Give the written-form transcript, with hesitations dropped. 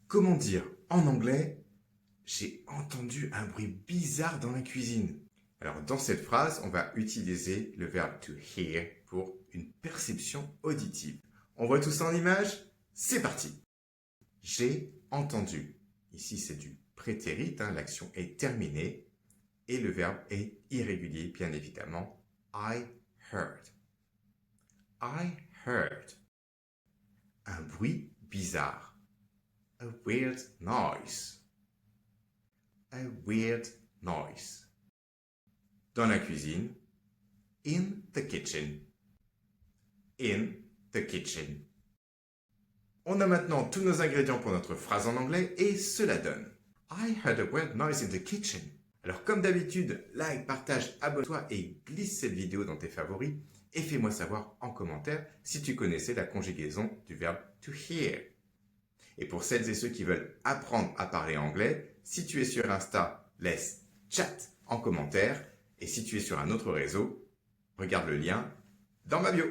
Comment dire en anglais « J'ai entendu un bruit bizarre dans la cuisine ». Alors dans cette phrase, on va utiliser le verbe to hear pour une perception auditive. On voit tout ça en image? C'est parti! J'ai entendu. Ici, c'est du prétérit, l'action est terminée et le verbe est irrégulier, bien évidemment. I heard. I heard. Un bruit bizarre. A weird noise. A weird noise. Dans la cuisine. In the kitchen. In the kitchen. On a maintenant tous nos ingrédients pour notre phrase en anglais et cela donne I heard a weird noise in the kitchen. Alors comme d'habitude, like, partage, abonne-toi et glisse cette vidéo dans tes favoris et fais-moi savoir en commentaire si tu connaissais la conjugaison du verbe to hear. Et pour celles et ceux qui veulent apprendre à parler anglais, si tu es sur Insta, laisse chat en commentaire et si tu es sur un autre réseau, regarde le lien dans ma bio.